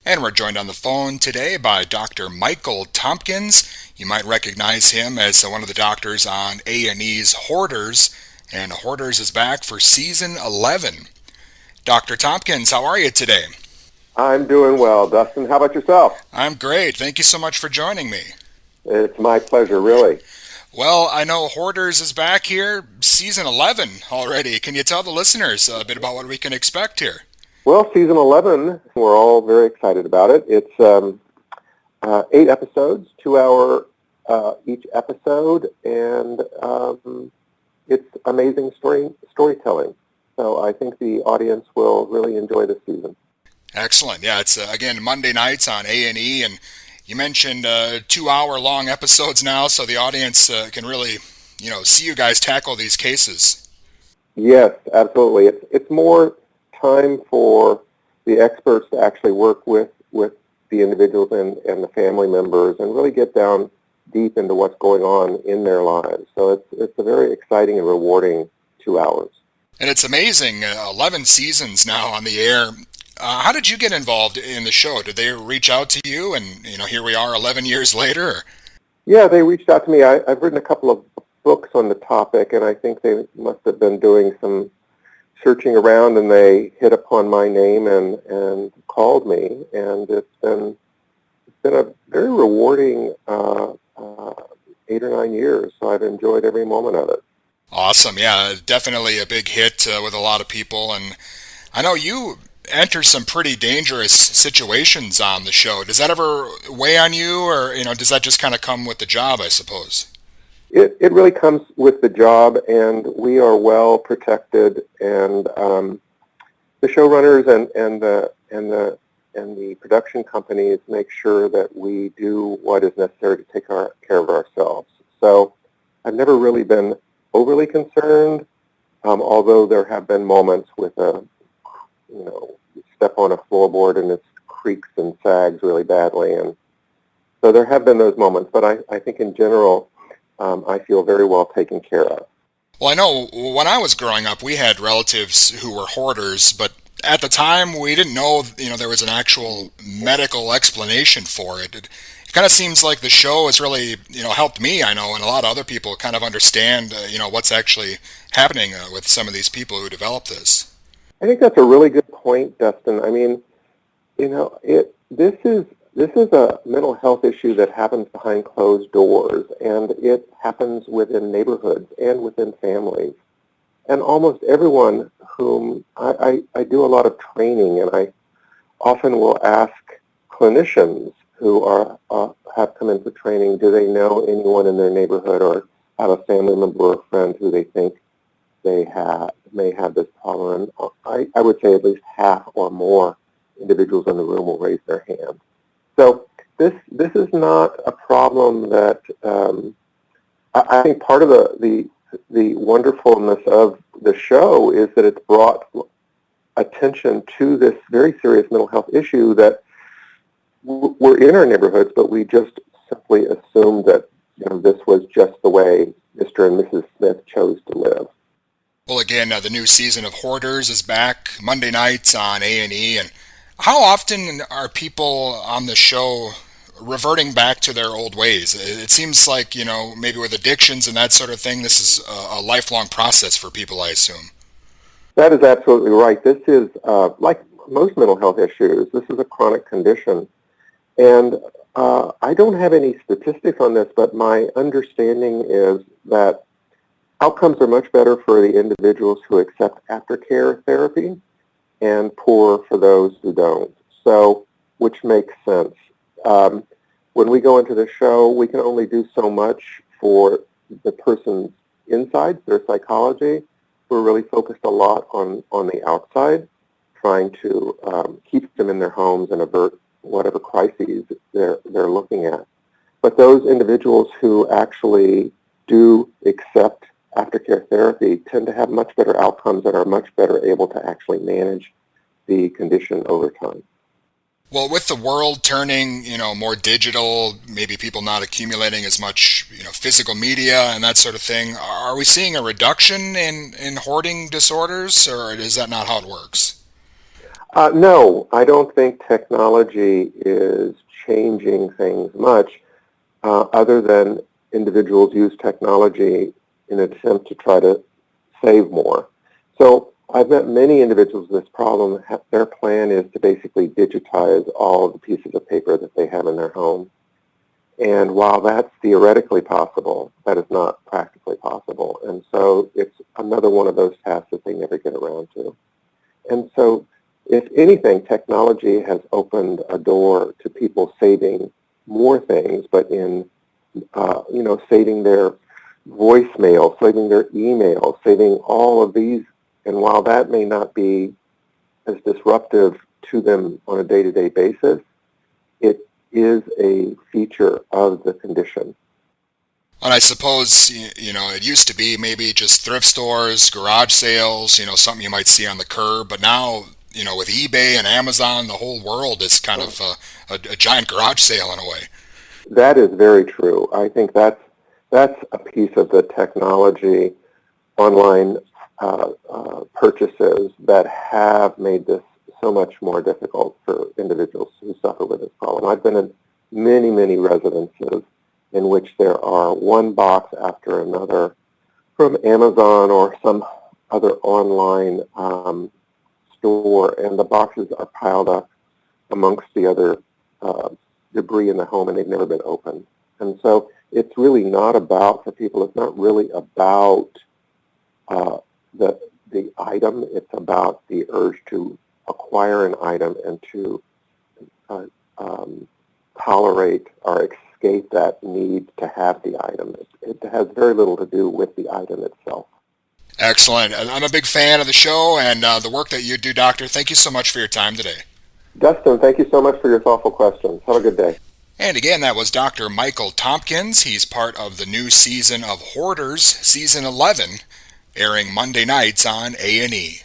And we're joined on the phone today by Dr. Michael Tompkins. You might recognize him as one of the doctors on A&E's Hoarders, and Hoarders is back for season 11. Dr. Tompkins, how are you today? I'm doing well, Dustin. How about yourself? I'm great. Thank you so much for joining me. It's my pleasure, really. Well, I know Hoarders is back here, season 11 already. Can you tell the listeners a bit about what we can expect here? Well, season 11, we're all very excited about it. It's 8 episodes, 2 hour each episode, and it's amazing storytelling. So I think the audience will really enjoy this season. Excellent. Yeah, it's again Monday nights on A&E, and you mentioned 2 hour long episodes now, so the audience can really, see you guys tackle these cases. Yes, absolutely. It's more time for the experts to actually work with the individuals and the family members and really get down deep into what's going on in their lives. So it's a very exciting and rewarding 2 hours. And it's amazing, 11 seasons now on the air. How did you get involved in the show? Did they reach out to you, and here we are 11 years later? Yeah, they reached out to me. I've written a couple of books on the topic, and I think they must have been doing some searching around, and they hit upon my name and called me. And it's been a very rewarding 8 or 9 years. So I've enjoyed every moment of it. Awesome. Yeah, definitely a big hit with a lot of people. And I know you enter some pretty dangerous situations on the show. Does that ever weigh on you, or, does that just kind of come with the job, I suppose? It really comes with the job, and we are well protected. And the showrunners and the production companies make sure that we do what is necessary to take care of ourselves. So I've never really been overly concerned, although there have been moments with you step on a floorboard and it creaks and sags really badly. And so there have been those moments, but I think in general, I feel very well taken care of. Well, I know when I was growing up, we had relatives who were hoarders, but at the time we didn't know, there was an actual medical explanation for it. It kind of seems like the show has really, helped me, I know, and a lot of other people kind of understand, what's actually happening with some of these people who develop this. I think that's a really good point, Dustin. I mean, this is a mental health issue that happens behind closed doors, and it happens within neighborhoods and within families. And almost everyone whom I do a lot of training, and I often will ask clinicians who have come in for training, do they know anyone in their neighborhood or have a family member or friend who they think may have this problem? And I would say at least half or more individuals in the room will raise their hand. So this is not a problem that I think part of the wonderfulness of the show is that it's brought attention to this very serious mental health issue that we're in our neighborhoods, but we just simply assumed that this was just the way Mr. and Mrs. Smith chose to live. Well, again, the new season of Hoarders is back Monday nights on A&E, and how often are people on the show reverting back to their old ways? It seems like, maybe with addictions and that sort of thing, this is a lifelong process for people, I assume. That is absolutely right. This is, like most mental health issues, this is a chronic condition. And I don't have any statistics on this, but my understanding is that outcomes are much better for the individuals who accept aftercare therapy and poor for those who don't. So, which makes sense. When we go into the show, we can only do so much for the person's inside, their psychology. We're really focused a lot on the outside, trying to keep them in their homes and avert whatever crises they're looking at. But those individuals who actually do accept aftercare therapy tend to have much better outcomes and are much better able to actually manage the condition over time. Well, with the world turning, more digital, maybe people not accumulating as much, physical media and that sort of thing, are we seeing a reduction in hoarding disorders, or is that not how it works? No, I don't think technology is changing things much, other than individuals use technology in an attempt to try to save more. So I've met many individuals with this problem. Their plan is to basically digitize all of the pieces of paper that they have in their home. And while that's theoretically possible, that is not practically possible. And so it's another one of those tasks that they never get around to. And so, if anything, technology has opened a door to people saving more things, but in, saving their voicemail, saving their email, saving all of these. And while that may not be as disruptive to them on a day-to-day basis, it is a feature of the condition. And I suppose, it used to be maybe just thrift stores, garage sales, something you might see on the curb. But now, with eBay and Amazon, the whole world is kind of a giant garage sale in a way. That is very true. I think that's a piece of the technology, online purchases that have made this so much more difficult for individuals who suffer with this problem. I've been in many, many residences in which there are one box after another from Amazon or some other online store, and the boxes are piled up amongst the other debris in the home, and they've never been opened. And so it's really not about, for people, it's not really about the item. It's about the urge to acquire an item and to tolerate or escape that need to have the item. It has very little to do with the item itself. Excellent. I'm a big fan of the show and the work that you do, Doctor. Thank you so much for your time today. Dustin, thank you so much for your thoughtful questions. Have a good day. And again, that was Dr. Michael Tompkins. He's part of the new season of Hoarders, Season 11, airing Monday nights on A&E.